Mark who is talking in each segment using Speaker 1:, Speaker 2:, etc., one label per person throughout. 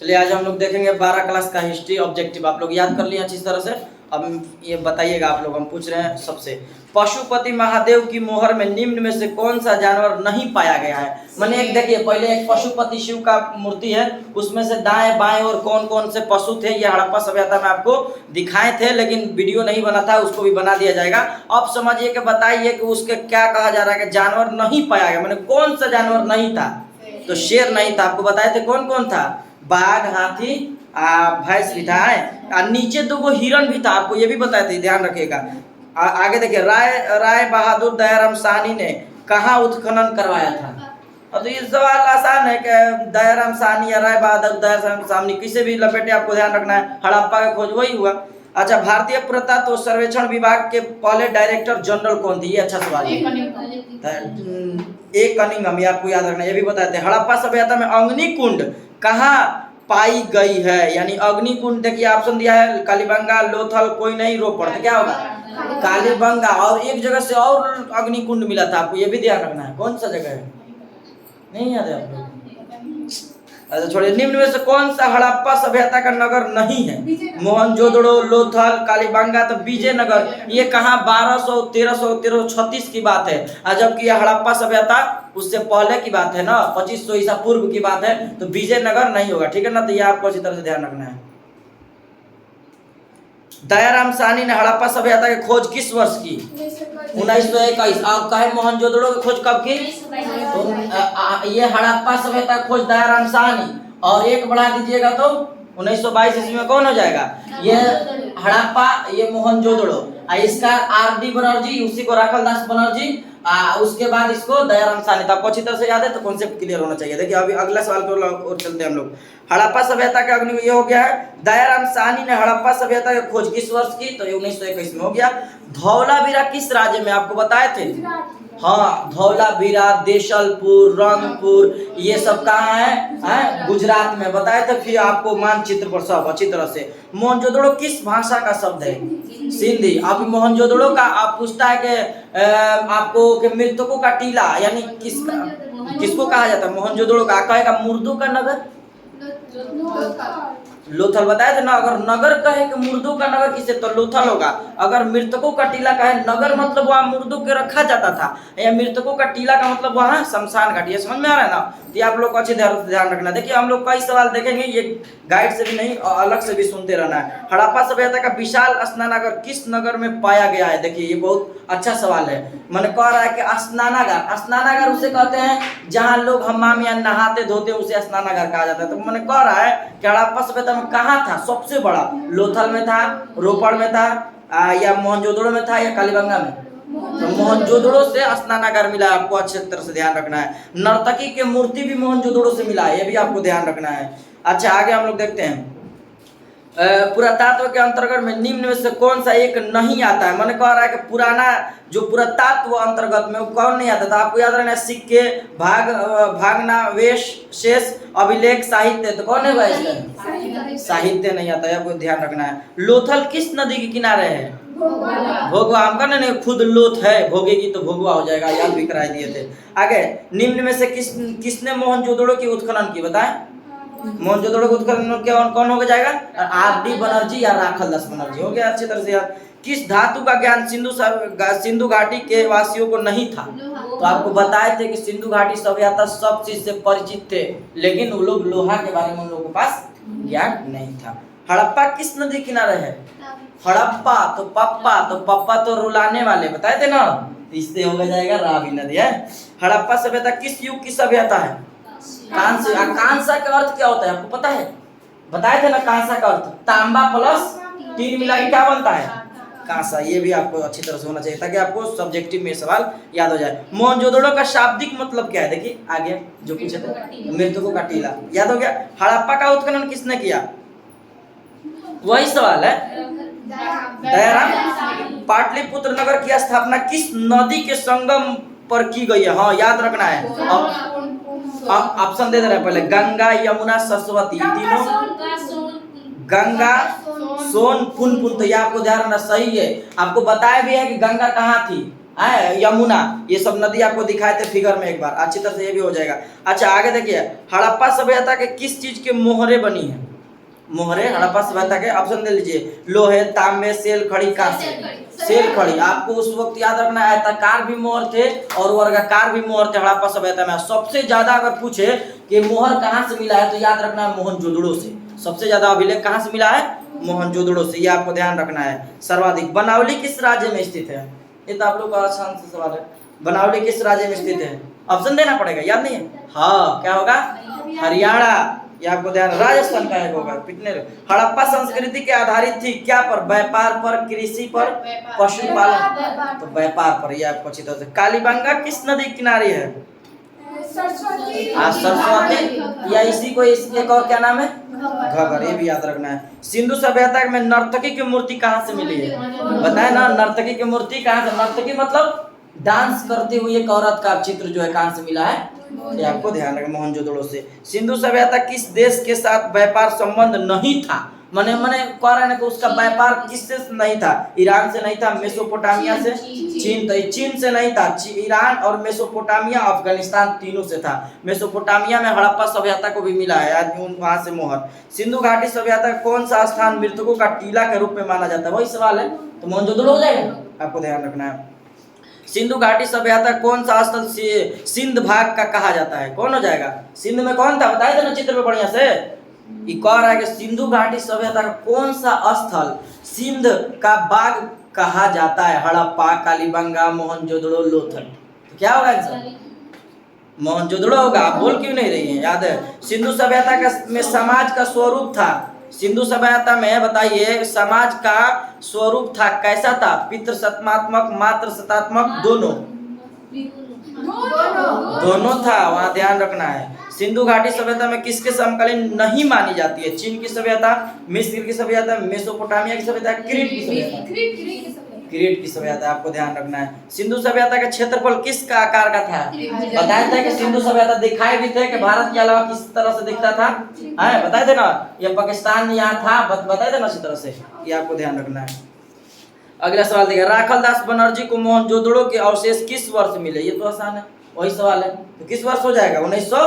Speaker 1: चलिए आज हम लोग देखेंगे 12 क्लास का हिस्ट्री ऑब्जेक्टिव। आप लोग याद कर लिए अच्छी तरह से। अब ये बताइएगा, आप लोग हम पूछ रहे हैं सबसे, पशुपति महादेव की मोहर में निम्न में से कौन सा जानवर नहीं पाया गया है। मैंने एक देखिए, पहले एक पशुपति शिव का मूर्ति है, उसमें से दाएं बाएं और कौन कौन से पशु थे ये हड़प्पा सभ्यता में आपको दिखाए थे, लेकिन वीडियो नहीं बना था, उसको भी बना दिया जाएगा। अब समझिए कि बताइए कि उसके क्या कहा जा रहा है कि जानवर नहीं पाया गया, मैंने कौन सा जानवर नहीं था। तो शेर नहीं था, आपको बताए थे कौन कौन था, बाघ, हाथी, भैंस भी था है, नीचे दो हिरण भी था, आपको ये भी बताए थे, ध्यान रखिएगा। आगे देखिए, राय बहादुर दयाराम साहनी ने कहाँ उत्खनन करवाया था। अब तो ये सवाल आसान है कि दयाराम साहनी या राय बहादुर दयाराम साहनी किसे भी लपेटे, आपको ध्यान रखना है, हड़प्पा का खोज वही हुआ। अच्छा, भारतीय पुरातत्व सर्वेक्षण विभाग के पहले डायरेक्टर जनरल कौन थे, ये अच्छा सवाल है। एक कनिंघम, ये आपको याद रखना, ये भी बताते हैं। हड़प्पा सभ्यता में अग्निकुंड कहाँ पाई गई है, यानी अग्निकुंड देखिए ऑप्शन दिया है, कालीबंगा, लोथल, कोई नहीं, रोपड़, तो क्या होगा कालीबंगा। और एक जगह से और अग्निकुंड मिला था, आपको ये भी ध्यान रखना है, कौन सा जगह है, नहीं याद है आपको। अच्छा छोड़िए, निम्न में से कौन सा हड़प्पा सभ्यता का नगर नहीं है, मोहनजोदड़ो, लोथल, कालीबंगा, तो विजयनगर। ये कहाँ 1200, 1300, 1336 की बात है, जबकि यह हड़प्पा सभ्यता उससे पहले की बात है ना, 2500 ईसा पूर्व की बात है, तो विजयनगर नहीं होगा, ठीक है ना। तो ये आपको अच्छी तरह से ध्यान रखना है। दयाराम साहनी ने हड़प्पा सभ्यता की खोज किस वर्ष की, 1921। आप कहे मोहनजोदड़ो की खोज कब की, तो ये हड़प्पा सभ्यता की खोज दयाराम साहनी, और एक बढ़ा दीजिएगा तो 1922 ईस्वी में कौन हो जाएगा, ये हड़प्पा, ये मोहनजोदड़ो। इसका आर.डी. बनर्जी, उसी को राखल दास बनर्जी, उसके बाद इसको दयाराम साहनी। तो आपको अच्छी तरह से याद है, तो कॉन्सेप्ट क्लियर होना चाहिए। देखिए अभी अगला सवाल की ओर चलते हैं हम लोग। हड़प्पा सभ्यता का अग्नि ये हो गया है, दयाराम साहनी ने हड़प्पा सभ्यता की खोज किस वर्ष की, तो 1921 में हो गया। धौलावीरा किस राज्य में, आपको बताए थे, हाँ, धौलावीरा, देशलपुर, रंगपुर, ये सब कहाँ है, गुजरात में, बताए थे फिर आपको मानचित्र पर सब अच्छी तरह से। मोहनजोदड़ो किस भाषा का शब्द है, सिंधी। अब मोहनजोदड़ो का आप पूछता है कि आपको कि मृतकों का टीला यानी किसको कहा जाता है, मोहनजोदड़ो का कहेगा मुर्दों का नगर, लोथल बताया था ना। अगर नगर कहे कि मुर्दों का नगर किसे, तो लोथल होगा। अगर मृतकों का टीला कहे, नगर मतलब वहाँ मुर्दों के रखा जाता था, या मृतकों का टीला का मतलब वहाँ शमशान घाट। ये समझ में आ रहा है ना, तो ये आप लोग को अच्छे ध्यान रखना। देखिए हम लोग कई सवाल देखेंगे, ये गाइड से भी नहीं और अलग से भी सुनते रहना है। हड़प्पा सभ्यता का विशाल स्नानागार किस नगर में पाया गया है, देखिए ये बहुत अच्छा सवाल है। मैंने कह रहा है कि स्नानागार, स्नानागार उसे कहते हैं जहाँ लोग हमाम या नहाते धोते, उसे स्नानागार कहा जाता है। तो मैंने कह रहा है कि हड़प्पा सभ्यता में कहाँ था सबसे बड़ा, लोथल में था, रोपड़ में था, या मोहनजोदड़ो में था, या कालीबंगा में। तो मोहनजोदड़ो से स्नानागार मिला है, आपको अच्छे तरह से ध्यान रखना है। नर्तकी के मूर्ति भी मोहनजोदड़ो से मिला है, ये भी आपको ध्यान रखना है। अच्छा आगे हम लोग देखते हैं, पुरातत्व के अंतर्गत में निम्न में से कौन सा एक नहीं आता है। मैंने कह रहा है कि पुराना जो पुरातत्व अंतर्गत में वो कौन नहीं आता था, आपको याद रखना है, सिक्के, भागनावेश, शेष, अभिलेख, साहित्य, तो कौन है भाई, साहित्य नहीं आता है, आपको ध्यान रखना है। लोथल किस नदी के किनारे है, भोगवा, हम कहने नहीं खुद लोथ है, भोगेगी तो भोगवा हो जाएगा, याद भी कराए दिए थे। आगे, निम्न में से किसने मोहनजोदड़ो की उत्खनन की, बताएं। मोहनजोदड़ो को उत्खनन कौन हो जाएगा, आर.डी. बनर्जी या राखल दास बनर्जी, हो गया अच्छी तरह से याद। किस धातु का ज्ञान सिंधु घाटी के वासियों को नहीं था, तो आपको बताए थे कि सिंधु घाटी सभ्यता सब चीज से परिचित थे, लेकिन वो लोग लोहा के बारे में उन लोगों के पास ज्ञान नहीं था। हड़प्पा किस नदी किनारे है, हड़प्पा तो पप्पा तो रुलाने वाले बताए थे ना, इससे हो जाएगा रावी नदी है। हड़प्पा सभ्यता किस युग की सभ्यता है, कांस्य। कांसा का अर्थ क्या होता है, आपको पता है, बताए थे ना, कांसा का अर्थ तांबा प्लस टीन मिला के क्या बनता है, कांसा। ये भी आपको अच्छी तरह से होना चाहिए ताकि आपको सब्जेक्टिव में सवाल याद हो जाए। मोहनजोदड़ो का शाब्दिक मतलब क्या है, देखिए आगे जो पूछे थे, मृतकों का टीला, याद हो गया। हड़प्पा का उत्खनन किसने किया, वही सवाल है, दयाराम। पाटलिपुत्र नगर की स्थापना किस नदी के संगम पर की गई है, हाँ याद रखना है। ऑप्शन दे रहे हैं पहले, गंगा, यमुना, सरस्वती, तीनों, गंगा, सोन, पुनपुन, तो ये आपको ध्यान रखना सही है। आपको बताया भी है कि गंगा कहाँ थी, है यमुना, ये सब नदी आपको दिखाए थे फिगर में एक बार, अच्छी तरह से ये भी हो जाएगा। अच्छा आगे देखिए, हड़प्पा सभ्यता के किस चीज के मोहरे बनी है? मोहरे हड़प्पा सभ्यता के ऑप्शन दे लीजिए, लोहे, तांबे, सेल खड़ी, कांसे। सेल खड़ी। आपको उस वक्त याद रखना है आयताकार भी मोहर थे और वर्गाकार भी मोहर थे हड़प्पा सभ्यता में। सबसे ज्यादा अगर पूछे कि मोहर कहाँ से मिला है तो याद रखना है मोहनजोदड़ो से। सबसे ज्यादा अभिलेख कहाँ से मिला है? मोहनजोदड़ो से, ये आपको ध्यान रखना है। सर्वाधिक। बनावली किस राज्य में स्थित है? ये तो आप लोग का आसान सा सवाल है। बनावली किस राज्य में स्थित है? ऑप्शन देना पड़ेगा, याद नहीं है? हाँ, क्या होगा? हरियाणा। ये आपको ध्यान। राजस्थान का एक होगा। कितने? हड़प्पा संस्कृति के आधारित थी क्या पर? व्यापार पर, कृषि पर, पशुपालन। तो व्यापार पर, ये आपको अच्छी तरह से। कालीबंगा किस नदी किनारे है? सरस्वती, या इसी को एक और क्या नाम है? घगर। ये भी याद रखना है। सिंधु सभ्यता में नर्तकी की मूर्ति कहाँ से मिली है? बताए ना, नर्तकी की मूर्ति कहाँ से? नर्तकी मतलब डांस करते हुए एक औरत का चित्र जो है कहाँ से मिला है? ये आपको ध्यान रखना, मोहनजोदड़ो से। सिंधु सभ्यता किस देश के साथ व्यापार संबंध नहीं था? मने कह रहे हैं कि उसका व्यापार किससे नहीं था? ईरान से नहीं था, मेसोपोटामिया से, चीन, तो चीन से नहीं था। ईरान और मेसोपोटामिया, अफगानिस्तान, तीनों से था। मेसोपोटामिया में हड़प्पा सभ्यता को भी मिला है, वहां से मोहर। सिंधु घाटी सभ्यता कौन सा स्थान मृतकों का टीला के रूप में माना जाता है? वही सवाल है, तो मोहनजोदड़ो हो जाएगा। आपको ध्यान रखना है। सिंधु घाटी सभ्यता कौन सा स्थल सिंध भाग का कहा जाता है? कौन हो जाएगा? सिंध में कौन था? बताए थे ना चित्र में बढ़िया से। ये कह रहा है कि सिंधु घाटी सभ्यता का कौन सा स्थल सिंध का बाग कहा जाता है? हड़प्पा, कालीबंगा, मोहनजोदड़ो, लोथल। तो क्या होगा आंसर? मोहनजोदड़ो होगा। आप बोल क्यों नहीं रही हैं? याद है। सिंधु सभ्यता का में समाज का स्वरूप था। सिंधु सभ्यता में बताइए समाज का स्वरूप था, कैसा था? पितृ सत्तात्मक, मातृ सत्तात्मक, दोनों था, वहां ध्यान रखना है। सिंधु घाटी सभ्यता में किसके समकालीन नहीं मानी जाती है? चीन की सभ्यता, मिस्र की सभ्यता, मेसोपोटामिया की सभ्यता, क्रीट की सभ्यता। क्रीट की सभ्यता, आपको ध्यान रखना है। सिंधु सभ्यता का क्षेत्रफल किस का आकार का था? बताए थे कि सिंधु सभ्यता दिखाए भी थे कि भारत के अलावा किस तरह से दिखता था? बताए थे ना, ये पाकिस्तान यहाँ था, बताए थे ना इसी तरह से। ये आपको ध्यान रखना है। अगला सवाल देखिए, राखलदास बनर्जी को मोहनजोदड़ो के अवशेष किस वर्ष मिले? ये तो आसान है, वही सवाल है। तो किस वर्ष हो जाएगा? 1900।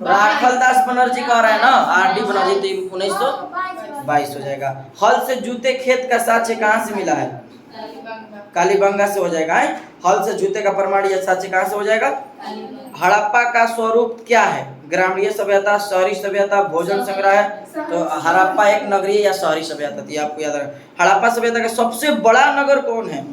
Speaker 1: राखलदास बनर्जी कह रहे हैं ना, आर डी बनर्जी, तो 1922 हो जाएगा। हल से जूते खेत का साक्ष्य कहाँ से मिला है? कालीबंगा से हो जाएगा। हल से जूते का प्रमाण या साक्ष्य कहाँ से हो जाएगा? हड़प्पा का स्वरूप क्या है? ग्रामीण सभ्यता, शहरी सभ्यता, भोजन संग्रह है। तो हड़प्पा एक नगरीय या शहरी सभ्यता थी, आपको याद रखना। हड़प्पा सभ्यता का सबसे बड़ा नगर कौन है?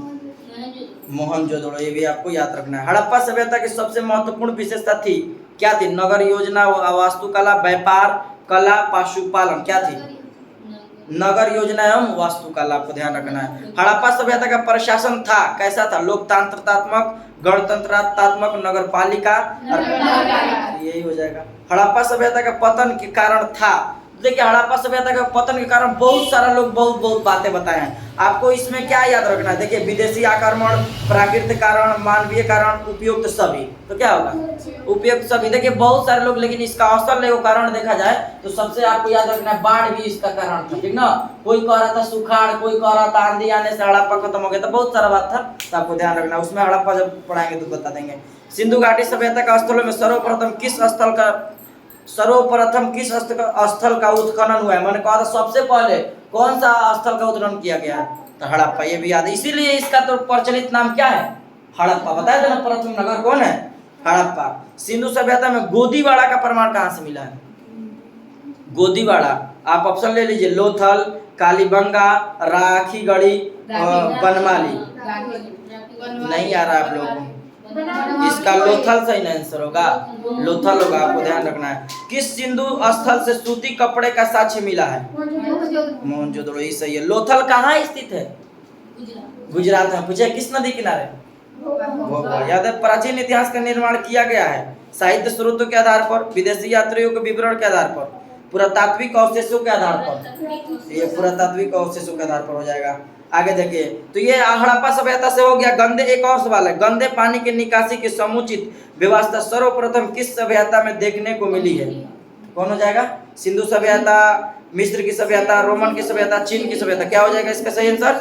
Speaker 1: मोहनजोदड़ो, ये भी आपको याद रखना है। हड़प्पा सभ्यता की सबसे महत्वपूर्ण विशेषता थी क्या थी? नगर योजना, वास्तुकला, व्यापार, कला, पशुपालन। क्या थी? नगर योजना एवं वास्तुकला, आपको ध्यान रखना है। हड़प्पा सभ्यता का प्रशासन था कैसा था? लोकतंत्रात्मक, गणतंत्रात्मक, नगरपालिका, यही हो जाएगा। हड़प्पा सभ्यता का पतन के कारण था, देखिए हड़प्पा सभ्यता के पतन के कारण बहुत सारा लोग बहुत बातें बताए हैं। आपको इसमें क्या याद रखना है? देखिए विदेशी आक्रमण, प्राकृतिक कारण, मानवीय कारण, उपयुक्त सभी। तो क्या होगा? उपयुक्त सभी। देखिए बहुत सारे लोग, लेकिन इसका असल एगो कारण देखा जाए तो सबसे आपको याद रखना है, बाढ़ भी इसका कारण था, ठीक ना। कोई कह रहा था सुखाड़, कोई कह रहा था आंधी आने से हड़प्पा खत्म हो गया, तो बहुत सारा बात था, तो आपको ध्यान रखना। उसमें हड़प्पा जब पढ़ाएंगे तो बता देंगे। सिंधु घाटी सभ्यता का स्थलों में सर्वप्रथम किस स्थल का उत्खनन हुआ है? मैंने कहा था सबसे पहले कौन सा स्थल का उत्खनन किया गया है? तो हड़प्पा, ये भी याद है। इसीलिए इसका तो प्रचलित नाम क्या है? हड़प्पा। बताया था ना प्रथम नगर कौन है? हड़प्पा। सिंधु सभ्यता में गोदीवाड़ा का प्रमाण कहाँ से मिला है? गोदीवाड़ा, आप ऑप्शन ले लीजिए, लोथल, कालीबंगा, राखीगढ़ी, बनमाली। नहीं आ रहा आप लोगों को? इसका लोथल सही आंसर होगा, लोथल होगा, आपको ध्यान रखना है। किस सिंधु स्थल से सूती कपड़े का साक्ष्य मिला है? मोहनजोदड़ो, ही सही है। लोथल कहाँ स्थित है? गुजरात में। पूछे किस नदी किनारे? भोपाल। याद है, प्राचीन इतिहास का निर्माण किया गया है साहित्य स्रोतों के आधार पर, विदेशी यात्रियों के विवरण के आधार पर, पुरातात्विक अवशेषों के आधार पर। ये पुरातात्विक अवशेषों के आधार पर हो जाएगा। आगे देखिए, तो ये हड़प्पा सभ्यता से हो गया। गंदे, एक और सवाल है, गंदे पानी की निकासी की समुचित व्यवस्था सर्वप्रथम किस सभ्यता में देखने को मिली है? कौन हो जाएगा? सिंधु सभ्यता, मिस्र की सभ्यता, रोमन की सभ्यता, चीन की सभ्यता। क्या हो जाएगा इसका सही आंसर?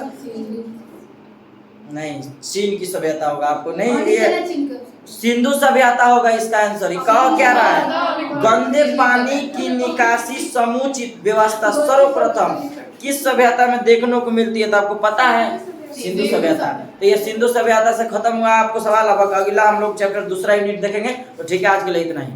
Speaker 1: नहीं, चीन की सभ्यता होगा, आपको नहीं
Speaker 2: पानी
Speaker 1: ये
Speaker 2: चला चीन का।
Speaker 1: सिंधु सभ्यता होगा इसका आंसर। ये कह क्या रहा है? गंदे पानी की निकासी समुचित व्यवस्था सर्वप्रथम किस सभ्यता में देखने को मिलती है? तो आपको पता है सिंधु सभ्यता। तो ये सिंधु सभ्यता से खत्म हुआ आपको सवाल। अब अगला हम लोग चैप्टर दूसरा यूनिट देखेंगे। तो ठीक है, आज के लिए इतना ही।